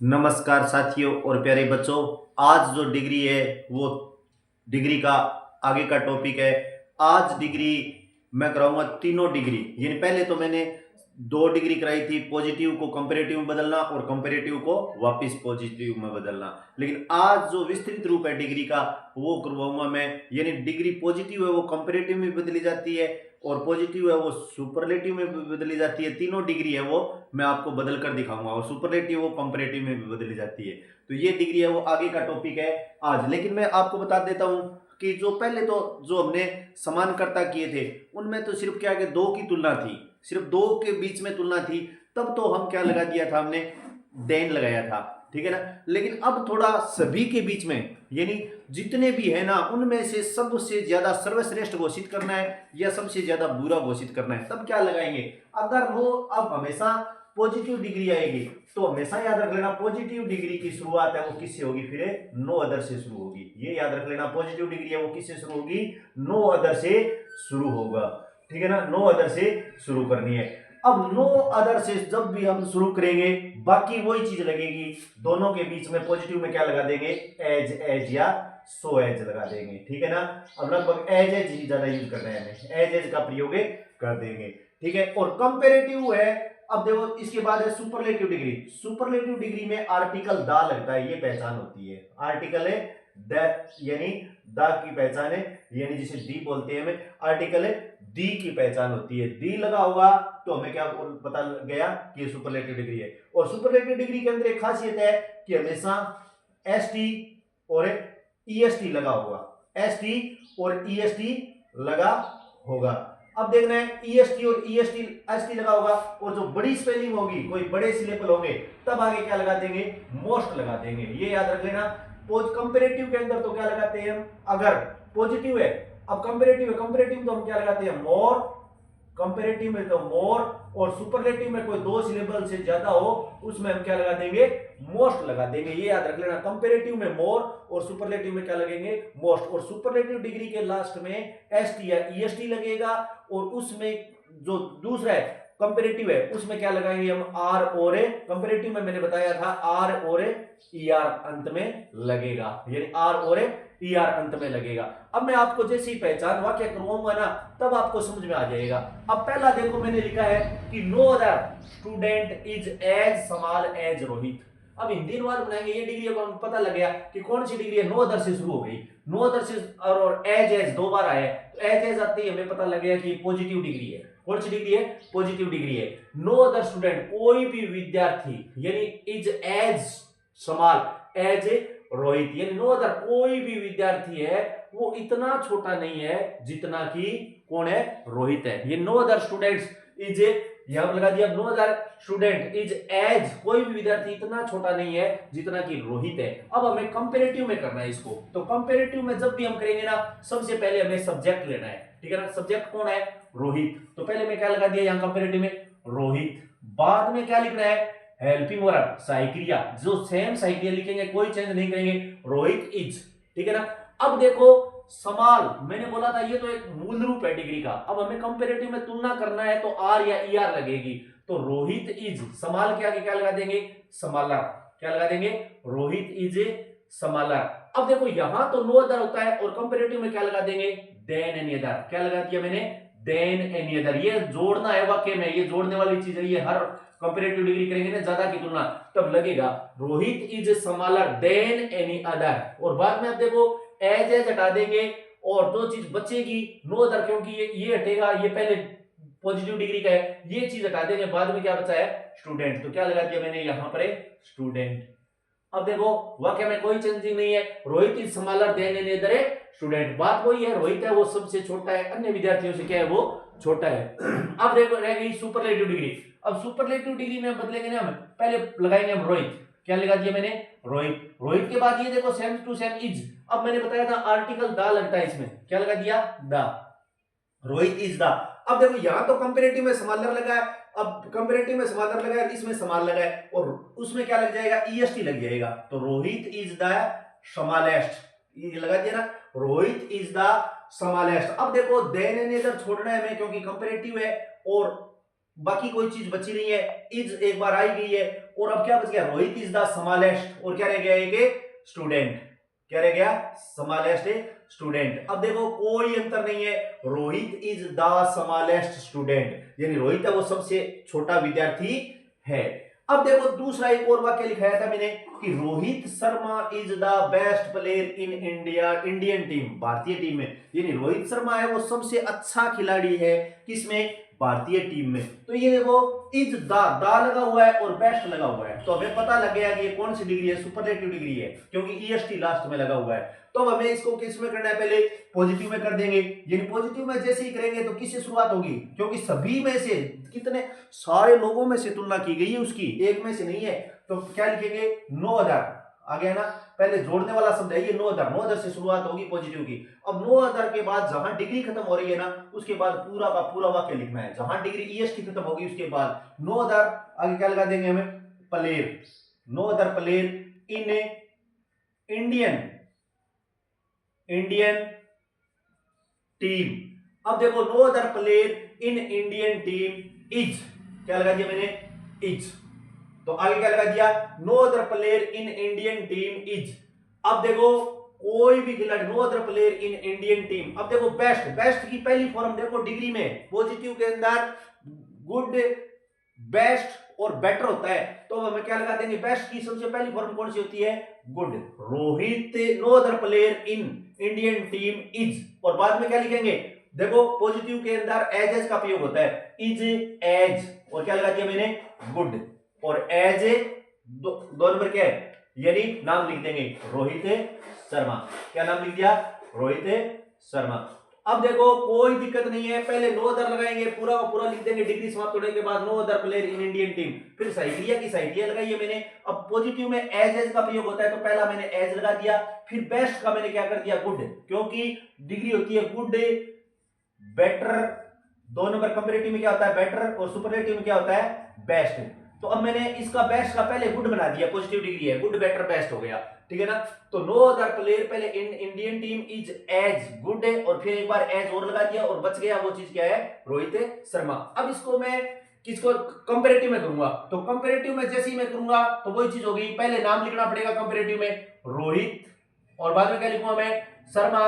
नमस्कार साथियों और प्यारे बच्चों। आज जो डिग्री है वो डिग्री का आगे का टॉपिक है। आज डिग्री मैं कराऊंगा तीनों डिग्री, यानी पहले तो मैंने दो डिग्री कराई थी, पॉजिटिव को कंपैरेटिव में बदलना और कंपैरेटिव को वापस पॉजिटिव में बदलना। लेकिन आज जो विस्तृत रूप है डिग्री का वो करवाऊंगा मैं, यानी डिग्री पॉजिटिव है वो कंपैरेटिव में बदली जाती है और पॉजिटिव है वो सुपरलेटिव में बदली जाती है। तीनों डिग्री है वो मैं आपको बदल कर दिखाऊंगा और सुपरलेटिव वो कंपैरेटिव में भी बदली जाती है। तो ये डिग्री है वो आगे का टॉपिक है आज। लेकिन मैं आपको बता देता हूं कि जो पहले तो जो हमने समानकर्ता किए थे उनमें तो सिर्फ क्या कि दो की तुलना थी, सिर्फ दो के बीच में तुलना थी, तब तो हम क्या लगा दिया था, हमने देन लगाया था, ठीक है ना। लेकिन अब थोड़ा सभी के बीच में, यानी जितने भी है ना उनमें से सबसे ज्यादा सर्वश्रेष्ठ घोषित करना है या सबसे ज्यादा बुरा घोषित करना है, तब क्या लगाएंगे। अगर वो अब हमेशा पॉजिटिव डिग्री आएगी तो हमेशा याद रख लेना पॉजिटिव डिग्री की शुरुआत है वो किससे होगी, फिर नो अदर से शुरू होगी। ये याद रख लेना पॉजिटिव डिग्री है वो किससे शुरू होगी, नो अदर से शुरू होगा, ठीक है ना। नो अदर से शुरू करनी है। अब नो अदर से जब भी हम शुरू करेंगे बाकी वही चीज लगेगी, दोनों के बीच में पॉजिटिव में क्या लगा देंगे, एज एज या सो एज लगा देंगे, ठीक है ना। अब लगभग एज एज ही ज्यादा यूज कर रहे हैं, हमें एज एज का प्रयोग कर देंगे, ठीक है। और कंपेरेटिव है, अब देखो इसके बाद है सुपरलेटिव डिग्री। सुपरलेटिव डिग्री में आर्टिकल दा लगता है, ये पहचान होती है। आर्टिकल है द, यानी द की पहचान है, यानी जिसे दी बोलते हैं हमें, आर्टिकल है दी की पहचान होती है। दी लगा होगा तो हमें क्या पता गया कि ये सुपरलेटिव डिग्री है। और सुपरलेटिव डिग्री के अंदर एक खासियत है कि हमेशा एस टी और ईएसटी लगा होगा, एस टी और ईएसटी लगा होगा। अब देखना है ईएसटी और ईएसटी एसटी लगा होगा और जो बड़ी स्पेलिंग होगी, कोई बड़े सिलेबल होंगे, तब आगे क्या लगा देंगे, मोस्ट लगा देंगे। ये याद रख लेना। कंपेरेटिव के अंदर तो क्या लगाते हैं हम, अगर पॉजिटिव है, अब कंपेरेटिव है, कंपेरेटिव तो हम क्या लगाते हैं, मोर। कंपेरेटिव में तो मोर, और सुपरलेटिव में कोई दो सिलेबल से ज्यादा हो उसमें हम क्या लगा देंगे, मोस्ट लगा देंगे। ये याद रख लेना, कंपेरेटिव में मोर और सुपरलेटिव में क्या लगेंगे, मोस्ट। और सुपरलेटिव डिग्री के लास्ट में एसटी या ईएसटी लगेगा और उसमें जो दूसरा है कंपेरेटिव है उसमें क्या लगाएंगे हम, आर और ए। कंपेरेटिव में मैंने बताया था आर और ए ईआर अंत में लगेगा, यानी आर और ए ईआर अंत में लगेगा। अब मैं आपको जैसे ही पहचान वाक्य करवाऊंगा ना तब आपको समझ में आ जाएगा। अब पहला देखो मैंने लिखा है कि no other student is as small as Rohit. अब हिंदी अनुवाद बनाएंगे, ये डिग्री अब हमें पता लग गया कि कौन सी डिग्री है, नो अदर से शुरू हो गई। नो अदर से और एज एज दो बार आया, तो एज एज आते ही हमें पता लग गया कि पॉजिटिव डिग्री है। कौन सी डिग्री है, पॉजिटिव डिग्री है। नो अदर स्टूडेंट, कोई भी विद्यार्थी, यानी is as small as Rohit, यानी नो अदर कोई भी विद्यार्थी है वो इतना छोटा नहीं है जितना कि कौन है, रोहित है। ये नो अदर स्टूडेंट्स इज, यहां पर लगा दिया no other student is as, कोई भी विद्यार्थी इतना छोटा नहीं है जितना कि रोहित है। अब हमें कंपैरेटिव में करना है इसको, तो कंपैरेटिव में जब भी हम करेंगे ना सबसे पहले हमें सब्जेक्ट लेना है, ठीक है ना। सब्जेक्ट कौन है, रोहित, तो पहले मैं क्या लगा दिया यहां कंपैरेटिव में, रोहित। बाद में क्या लिखना है, हेल्पिंग वर्ब सहायक क्रिया, जो सेम सहायक क्रिया लिखेंगे, कोई चेंज नहीं करेंगे, रोहित इज, ठीक है ना। अब देखो समाल, मैंने बोला था ये तो एक मूल रूप है डिग्री का। अब हमें कंपैरेटिव में तुलना करना है तो आर या ईआर लगेगी, तो रोहित इज, समाल के आगे क्या लगा देंगे, समालर, क्या लगा देंगे, रोहित इज समालर। अब देखो यहां तो नो अदर होता है और कंपैरेटिव में क्या लगा देंगे, देन एनी अदर, क्या लगा दिया मैंने, देन एनी अदर। ये जोड़ना है वाक्य में, ये जोड़ने वाली चीज है, ये हर कंपैरेटिव डिग्री करेंगे ना ज्यादा की तुलना तब लगेगा, Rohit is smaller than any other. और बाद में आप देखो एज एज हटा देंगे और दो चीज बचेगी, नो अदर, क्योंकि ये हटेगा, ये पहले पॉजिटिव डिग्री का है, ये चीज हटा देंगे, बाद में क्या बचा है, स्टूडेंट, तो क्या लगा दिया मैंने यहां पर स्टूडेंट। अब देखो वाक्य में कोई चेंजिंग नहीं है, Rohit is smaller than any other student, बात वही है, रोहित है वो सबसे छोटा है, अन्य विद्यार्थियों से क्या है वो छोटा है। अब देखो रह गई सुपरलेटिव डिग्री। अब सुपरलेटिव डिग्री में बदलेंगे ना, हम पहले लगाएंगे हम रोहित, क्या लगा दिया मैंने, रोहित। रोहित के बाद ये देखो सेम टू सेम इज, अब मैंने बताया था आर्टिकल दा लगता है इसमें, क्या लगा दिया, दा, रोहित इज दा। अब देखो यहां तो कंपैरेटिव में समालर लगा है, अब कंपैरेटिव में समालर लगा है, इसमें समाल लगा है और उसमें क्या लग जाएगा, ईएसटी लग जाएगा, तो रोहित इज द स्मॉलेस्ट, ये लगा दिया ना, रोहित इज द स्मॉलेस्ट। अब देखो देन एनी अदर छोड़ना है हमें क्योंकि कंपैरेटिव है और बाकी कोई चीज बची नहीं है, इज एक बार आई गई है, और अब क्या बच गया, रोहित इज द स्मॉलेस्ट, और क्या रह गया एक स्टूडेंट, क्या रह गया, स्मॉलेस्ट स्टूडेंट। अब देखो कोई अंतर नहीं है, Rohit is the smallest student, यानी रोहित है वो सबसे छोटा विद्यार्थी है। अब देखो दूसरा एक और वाक्य लिखाया था मैंने कि Rohit Sharma is the best player in India, Indian team, भारतीय टीम में, यानी रोहित शर्मा है वो सबसे अच्छा खिलाड़ी है किसमें, भारतीय टीम में। तो ये देखो इज दा लगा हुआ है और बेस्ट लगा हुआ है, तो हमें पता लग गया कि ये कौन सी डिग्री है, सुपरलेटिव डिग्री है, क्योंकि ईएसटी लास्ट में लगा हुआ है। तो अब हमें इसको किस में करना है, पहले पॉजिटिव में कर देंगे, यानी पॉजिटिव में जैसे ही करेंगे तो किससे शुरुआत होगी, क्योंकि सभी में से कितने सारे लोगों में से तुलना की गई है उसकी, एक में से नहीं है, तो क्या लिखेंगे, नो अदर, आ गया ना, पहले जोड़ने वाला शब्द है ये, नो अदर, नो अदर से शुरुआत होगी पॉजिटिव की। अब नो अदर के बाद जहां डिग्री खत्म हो रही है ना, उसके बाद पूरा का पूरा वाक्य लिखना है, जहां डिग्री ईएसटी खत्म होगी उसके बाद नो अदर, आगे क्या लगा देंगे हमें, player, no other player in Indian team. अब देखो no other player in Indian team is, क्या लगा दिया मैंने, इज, तो आगे क्या लगा दिया, no other player in Indian team is. अब देखो कोई भी खिलाड़ी, no other player in Indian team. अब देखो बेस्ट, बेस्ट की पहली फॉर्म देखो डिग्री में, पॉजिटिव के अंदर गुड, बेस्ट और बेटर होता है, तो हमें क्या लगा देंगे, बेस्ट की सबसे पहली फॉर्म कौन सी होती है, good. Rohit no other player in Indian team is, और बाद में क्या लिखेंगे, देखो पॉजिटिव के अंदर एज का प्रयोग होता है, इज एज, और क्या लगा दिया मैंने, गुड, और एज दो नंबर क्या है, यानी नाम लिख देंगे रोहित शर्मा, क्या नाम लिख दिया, रोहित शर्मा। अब देखो कोई दिक्कत नहीं है, पहले नो अदर लगाएंगे, पूरा का पूरा लिख देंगे, डिग्री समाप्त होने के बाद no other player in Indian team, फिर साइक्लिया की साइक्लिया लगाई है मैंने। अब पॉजिटिव में एज का प्रयोग होता है, तो पहला मैंने एज लगा दिया, फिर बेस्ट का मैंने क्या कर दिया, गुड, क्योंकि डिग्री होती है गुड, बेटर, दो नंबर कंपैरेटिव में क्या होता है, बेटर, और सुपरलेटिव में क्या होता है, बेस्ट। तो अब मैंने इसका बेस्ट का पहले गुड बना दिया, पॉजिटिव डिग्री है, गुड बेटर बेस्ट हो गया, ठीक है ना। तो नो अदर प्लेयर पहले in Indian team is as good है, और फिर एक बार एज और लगा दिया, और बच गया वो चीज क्या है, रोहित शर्मा। अब इसको मैं किसको कंपैरेटिव में करूंगा, तो कंपैरेटिव में जैसे ही मैं करूंगा तो वही चीज होगी, पहले नाम लिखना पड़ेगा कंपैरेटिव में, रोहित, और बाद में क्या लिखूंगा मैं, शर्मा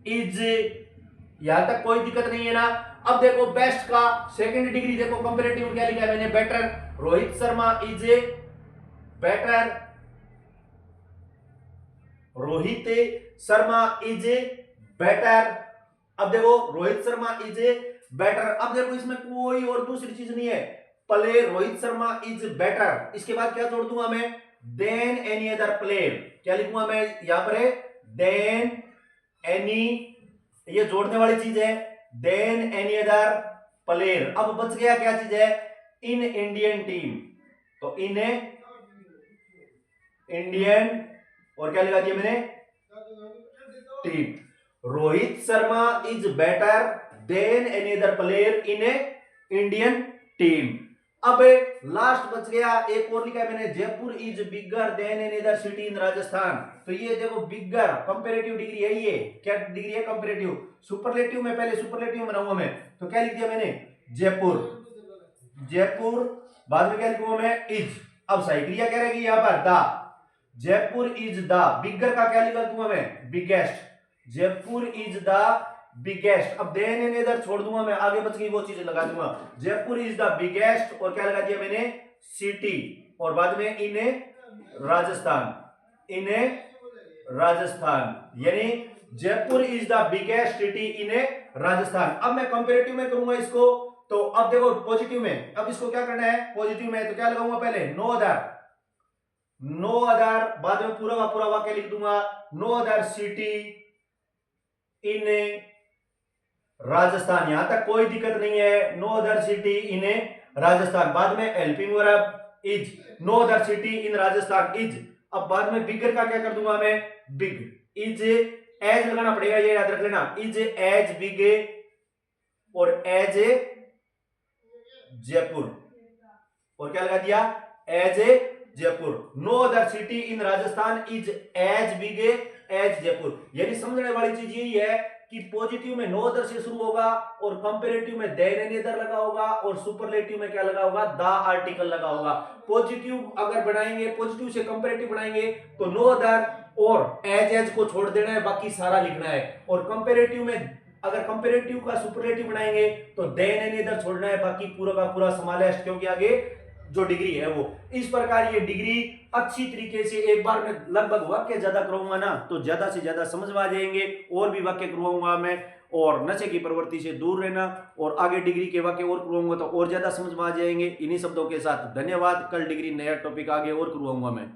इज, यहां तक कोई दिक्कत नहीं है ना। अब देखो बेस्ट का सेकंड डिग्री देखो, कंपैरेटिव में क्या लिखा है मैंने, better, Rohit Sharma is better, Rohit Sharma is better. अब देखो रोहित शर्मा इज बेटर, अब देखो इसमें कोई और दूसरी चीज नहीं है, player Rohit Sharma is better, इसके बाद क्या जोड़ दूंगा मैं, देन एनी अदर प्लेयर, क्या लिखूंगा मैं यहां पर है, देन एनी, ये जोड़ने वाली चीज है, देन एनी अदर प्लेयर। अब बच गया क्या चीज है, इन इंडियन टीम, तो इन इंडियन, और क्या लगा दिया मैंने, team, Rohit Sharma is better than any other player in Indian team. अब लास्ट बच गया, एक और लिखा है मैंने, Jaipur is bigger than any other city in Rajasthan. तो ये देखो बिगर कंपैरेटिव डिग्री है, ये क्या डिग्री है, कंपैरेटिव। सुपरलेटिव में पहले सुपरलेटिव बनाऊंगा मैं, तो क्या लिख दिया मैंने, जयपुर, जयपुर, बाद में क्या लिखूंगा मैं, इज। अब सही क्रिया क्या रहेगी यहां पर, द, जयपुर इज द, बिगर का क्या लिखा दूंगा मैं, biggest, Jaipur is the biggest. अब देन एनी अदर छोड़ दूंगा मैं, आगे बच गई वो चीज लगा दूंगा, जयपुर इज द बिगेस्ट, और क्या लगा दिया मैंने, सिटी, और बाद में इन राजस्थान, इन राजस्थान, यानी Jaipur is the biggest city in Rajasthan. अब मैं कंपैरेटिव में करूंगा इसको, तो अब देखो पॉजिटिव में, अब इसको क्या करना है, पॉजिटिव में तो क्या लगाऊंगा पहले, नो अदर, नो अदर, बाद में पूरा का पूरा वाक्य लिख दूंगा, no other city in Rajasthan, यहां तक कोई दिक्कत नहीं है, no other city in Rajasthan, बाद में helping verb is, no other city in Rajasthan is. अब बाद में बिगर का क्या कर दूंगा मैं, बिग, इज एज लगाना पड़ेगा, ये याद रख लेना, इज एज बिग, और एज जयपुर, और क्या लगा दिया, as Jaipur, no other city in Rajasthan is as big as Jaipur. यानी समझने वाली चीज यही है कि पॉजिटिव में नो अदर से शुरू होगा और कंपेरेटिव में देन एनी अदर लगा होगा और सुपरलेटिव में क्या लगा होगा, द आर्टिकल लगा होगा। पॉजिटिव अगर बनाएंगे, पॉजिटिव से कंपेरेटिव बनाएंगे तो नो अदर और एज को छोड़ देना है, बाकी सारा लिखना है। और कंपेरेटिव में अगर कंपेरेटिव का सुपरलेटिव बनाएंगे तो देन एनी अदर छोड़ना है, बाकी पूरा का पूरा समालेस्ट, क्योंकि आगे जो डिग्री है वो इस प्रकार ये डिग्री अच्छी तरीके से एक बार में लगभग वाक्य ज्यादा करवाऊंगा ना तो ज्यादा से ज्यादा समझ में आ जाएंगे। और भी वाक्य करवाऊंगा मैं, और नशे की प्रवृत्ति से दूर रहना, और आगे डिग्री के वाक्य और करवाऊंगा तो और ज्यादा समझ में आ जाएंगे। इन्हीं शब्दों के साथ धन्यवाद। कल डिग्री नया टॉपिक आगे और करवाऊंगा मैं।